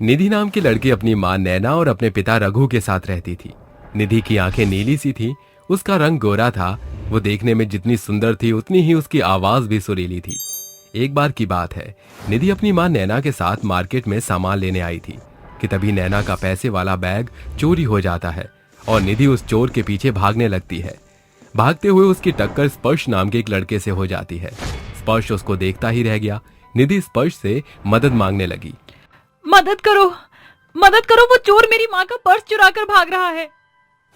निधि नाम की लड़की अपनी माँ नैना और अपने पिता रघु के साथ रहती थी। निधि की आंखें नीली सी थी, उसका रंग गोरा था। वो देखने में जितनी सुंदर थी उतनी ही उसकी आवाज भी सुरीली थी। एक बार की बात है, निधि अपनी माँ नैना के साथ मार्केट में सामान लेने आई थी कि तभी नैना का पैसे वाला बैग चोरी हो जाता है और निधि उस चोर के पीछे भागने लगती है। भागते हुए उसकी टक्कर स्पर्श नाम के एक लड़के से हो जाती है। स्पर्श उसको देखता ही रह गया। निधि स्पर्श से मदद मांगने लगी। मदद करो, वो चोर मेरी माँ का पर्स चुराकर भाग रहा है।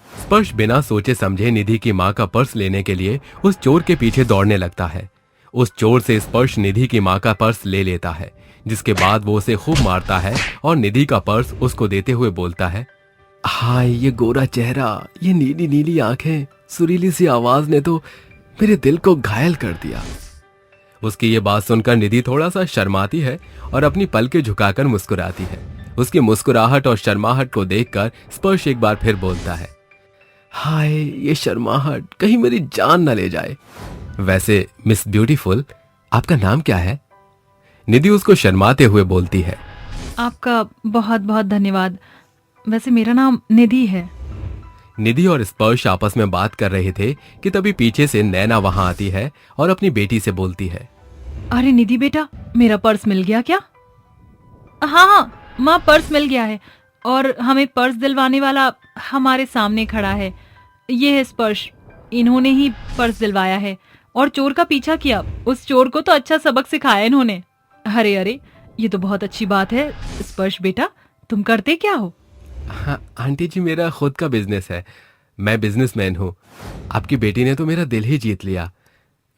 स्पर्श बिना सोचे समझे निधि की माँ का पर्स लेने के लिए उस चोर के पीछे दौड़ने लगता है। उस चोर से स्पर्श निधि की माँ का पर्स ले लेता है, जिसके बाद वो उसे खूब मारता है और निधि का पर्स उसको देते हुए बोलता है, हाय ये गोरा चेहरा, ये नीली नीली आंखें, सुरीली सी आवाज ने तो मेरे दिल को घायल कर दिया। उसकी ये बात सुनकर निधि थोड़ा सा शर्माती है और अपनी पलकें झुकाकर मुस्कुराती है। उसकी मुस्कुराहट और शर्माहट को देखकर स्पर्श एक बार फिर बोलता है, हाय ये शर्माहट कहीं मेरी जान न ले जाए। वैसे मिस ब्यूटीफुल, आपका नाम क्या है? निधि उसको शर्माते हुए बोलती है, आपका बहुत बहुत धन्यवाद। वैसे मेरा नाम निधि है। निधि और स्पर्श आपस में बात कर रहे थे कि तभी पीछे से नैना वहां आती है और अपनी बेटी से बोलती है, अरे निधि बेटा, मेरा पर्स मिल गया क्या? हाँ माँ, पर्स मिल गया है और हमें पर्स दिलवाने वाला हमारे सामने खड़ा है। ये है स्पर्श, इन्होंने ही पर्स दिलवाया है और चोर का पीछा किया। उस चोर को तो अच्छा सबक सिखाया इन्होंने। अरे अरे, ये तो बहुत अच्छी बात है। स्पर्श बेटा, तुम करते क्या हो? हाँ आंटी जी, मेरा खुद का बिजनेस है, मैं बिजनेसमैन हूँ। आपकी बेटी ने तो मेरा दिल ही जीत लिया।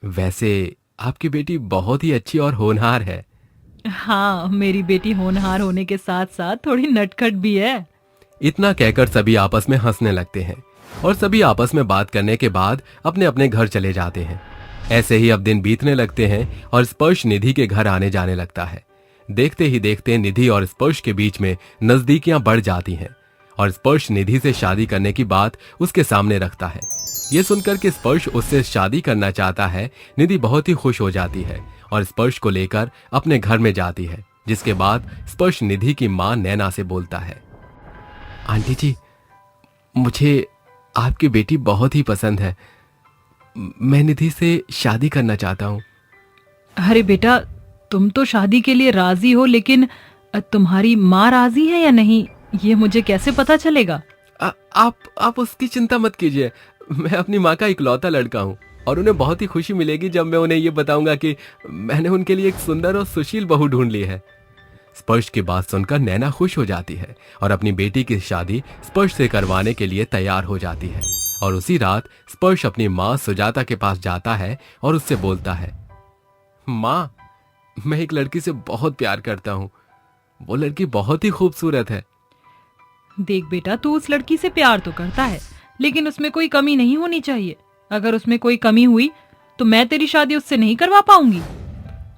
वैसे आपकी बेटी बहुत ही अच्छी और होनहार है। हाँ, मेरी बेटी होनहार होने के साथ साथ थोड़ी नटखट भी है। इतना कहकर सभी आपस में हंसने लगते हैं और सभी आपस में बात करने के बाद अपने अपने घर चले जाते हैं। ऐसे ही अब दिन बीतने लगते हैं और स्पर्श निधि के घर आने जाने लगता है। देखते ही देखते निधि और स्पर्श के बीच में नजदीकियां बढ़ जाती हैं और स्पर्श निधि से शादी करने की बात उसके सामने रखता है। ये सुनकर कि स्पर्श उससे शादी करना चाहता है, निधि बहुत ही खुश हो जाती है और स्पर्श को लेकर अपने घर में जाती है। जिसके बाद स्पर्श निधि की माँ नैना से बोलता है, आंटी जी, मुझे आपकी बेटी बहुत ही पसंद है, मैं निधि से शादी करना चाहता हूँ। अरे बेटा, तुम तो शादी के लिए राजी हो, लेकिन तुम्हारी माँ राजी है या नहीं, ये मुझे कैसे पता चलेगा? आप उसकी चिंता मत कीजिए। मैं अपनी माँ का इकलौता लड़का हूँ और उन्हें बहुत ही खुशी मिलेगी जब मैं उन्हें ये बताऊंगा कि मैंने उनके लिए एक सुंदर और सुशील बहू ढूंढ ली है। स्पर्श की बात सुनकर नैना खुश हो जाती है और अपनी बेटी की शादी स्पर्श से करवाने के लिए तैयार हो जाती है। और उसी रात स्पर्श अपनी माँ सुजाता के पास जाता है और उससे बोलता है, माँ, मैं एक लड़की से बहुत प्यार करता हूँ, वो लड़की बहुत ही खूबसूरत है। देख बेटा, तू उस लड़की से प्यार तो करता है, लेकिन उसमें कोई कमी नहीं होनी चाहिए। अगर उसमें कोई कमी हुई तो मैं तेरी शादी उससे नहीं करवा पाऊंगी।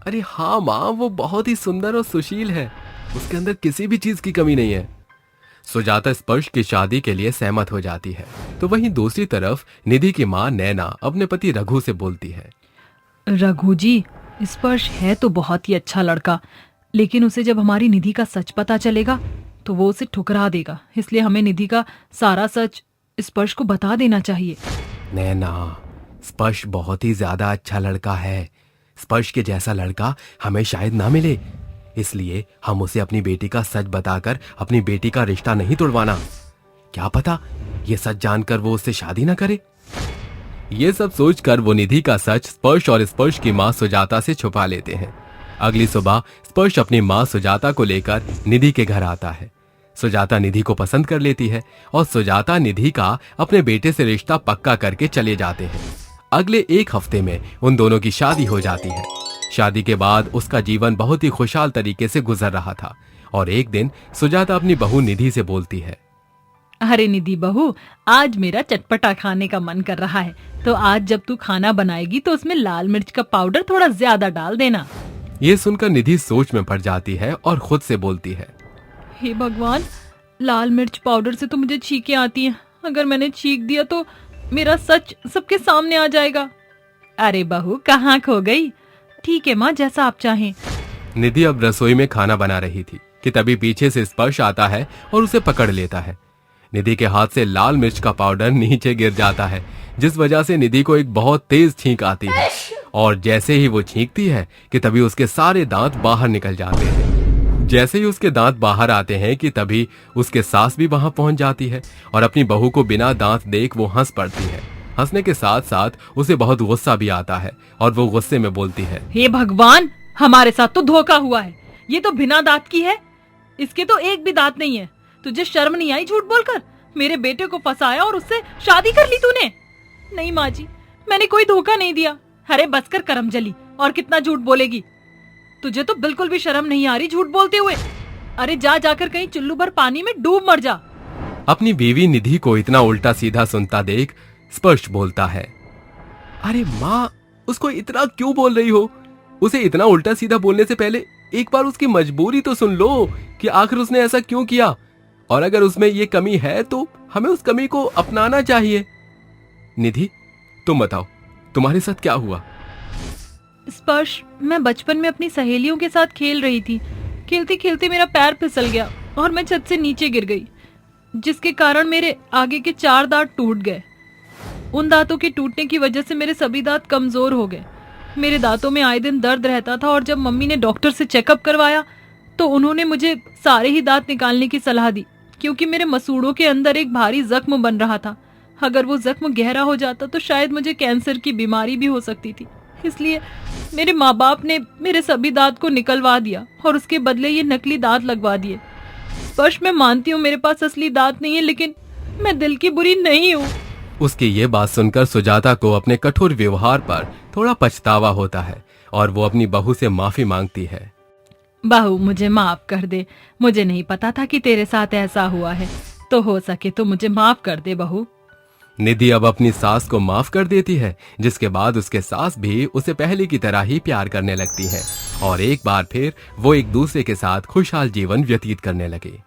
अरे हाँ माँ, वो बहुत ही सुंदर और सुशील है, उसके अंदर किसी भी चीज की कमी नहीं है। सुजाता स्पर्श की शादी के लिए सहमत हो जाती है। तो वहीं दूसरी तरफ निधि की माँ नैना अपने पति रघु से बोलती है, रघु जी, स्पर्श है तो बहुत ही अच्छा लड़का, लेकिन उसे जब हमारी निधि का सच पता चलेगा तो वो उसे ठुकरा देगा। इसलिए हमें निधि का सारा सच स्पर्श को बता देना चाहिए। नैना, स्पर्श बहुत ही ज्यादा अच्छा लड़का है, स्पर्श के जैसा लड़का हमें शायद ना मिले, इसलिए हम उसे अपनी बेटी का सच बताकर अपनी बेटी का रिश्ता नहीं तोड़वाना। क्या पता ये सच जानकर वो उससे शादी ना करे। ये सब सोचकर वो निधि का सच स्पर्श और स्पर्श की माँ सुजाता से छुपा लेते हैं। अगली सुबह स्पर्श अपनी माँ सुजाता को लेकर निधि के घर आता है। सुजाता निधि को पसंद कर लेती है और सुजाता निधि का अपने बेटे से रिश्ता पक्का करके चले जाते हैं। अगले एक हफ्ते में उन दोनों की शादी हो जाती है। शादी के बाद उसका जीवन बहुत ही खुशहाल तरीके से गुजर रहा था और एक दिन सुजाता अपनी बहू निधि से बोलती है, अरे निधि बहू, आज मेरा चटपटा खाने का मन कर रहा है, तो आज जब तू खाना बनाएगी तो उसमें लाल मिर्च का पाउडर थोड़ा ज्यादा डाल देना। ये सुनकर निधि सोच में पड़ जाती है और खुद से बोलती है, हे भगवान, लाल मिर्च पाउडर से तो मुझे छींकें आती हैं। अगर मैंने छींक दिया तो मेरा सच सबके सामने आ जाएगा। अरे बहू, कहाँ खो गई? ठीक है माँ, जैसा आप चाहें। निधि अब रसोई में खाना बना रही थी कि तभी पीछे से स्पर्श आता है और उसे पकड़ लेता है। निधि के हाथ से लाल मिर्च का पाउडर नीचे गिर जाता है, जिस वजह से निधि को एक बहुत तेज छींक आती है। और जैसे ही वो छींकती है कि तभी उसके सारे दांत बाहर निकल जाते हैं। जैसे ही उसके दांत बाहर आते हैं कि तभी उसके सास भी वहां पहुंच जाती है और अपनी बहू को बिना दांत देख वो हंस पड़ती है। हंसने के साथ साथ उसे बहुत गुस्सा भी आता है और वो गुस्से में बोलती है, हे भगवान, हमारे साथ तो धोखा हुआ है। ये तो बिना दांत की है, इसके तो एक भी दांत नहीं है। तुझे शर्म नहीं आई झूठ बोलकर? मेरे बेटे को फंसाया और उससे शादी कर ली तूने। नहीं माँ जी, मैंने कोई धोखा नहीं दिया। अरे बस कर करमजली, और कितना झूठ बोलेगी? तुझे तो बिल्कुल भी शर्म नहीं आ रही झूठ बोलते हुए। अरे जा जाकर कहीं चुल्लू भर पानी में डूब मर जा। अपनी बीवी निधि को इतना उल्टा सीधा सुनता देख स्पर्श बोलता है, अरे माँ, उसको इतना क्यों बोल रही हो? उसे इतना उल्टा सीधा बोलने से पहले एक बार उसकी मजबूरी तो सुन लो कि आखिर उसने ऐसा क्यों किया, और अगर उसमें ये कमी है तो हमें उस कमी को अपनाना चाहिए। निधि, तुम बताओ, तुम्हारे साथ क्या हुआ? स्पर्श, मैं बचपन में अपनी सहेलियों के साथ खेल रही थी। खेलते खेलते मेरा पैर फिसल गया और मैं छत से नीचे गिर गई, जिसके कारण मेरे आगे के 4 दांत टूट गए। उन दांतों के टूटने की वजह से मेरे सभी दांत कमजोर हो गए। मेरे दांतों में आए दिन दर्द रहता था और जब मम्मी ने डॉक्टर से चेकअप करवाया तो उन्होंने मुझे सारे ही दांत निकालने की सलाह दी, क्योंकि मेरे मसूड़ों के अंदर एक भारी जख्म बन रहा था। अगर वो जख्म गहरा हो जाता तो शायद मुझे कैंसर की बीमारी भी हो सकती थी। इसलिए मेरे माँ बाप ने मेरे सभी दांत को निकलवा दिया और उसके बदले ये नकली दांत लगवा दिए। स्पर्श, मैं मानती हूँ मेरे पास असली दांत नहीं है, लेकिन मैं दिल की बुरी नहीं हूँ। उसकी ये बात सुनकर सुजाता को अपने कठोर व्यवहार पर थोड़ा पछतावा होता है और वो अपनी बहू से माफी मांगती है। बहू, मुझे माफ कर दे। मुझे नहीं पता था कि तेरे साथ ऐसा हुआ है, तो हो सके तो मुझे माफ कर दे बहू। निधि अब अपनी सास को माफ कर देती है, जिसके बाद उसके सास भी उसे पहले की तरह ही प्यार करने लगती है और एक बार फिर वो एक दूसरे के साथ खुशहाल जीवन व्यतीत करने लगे।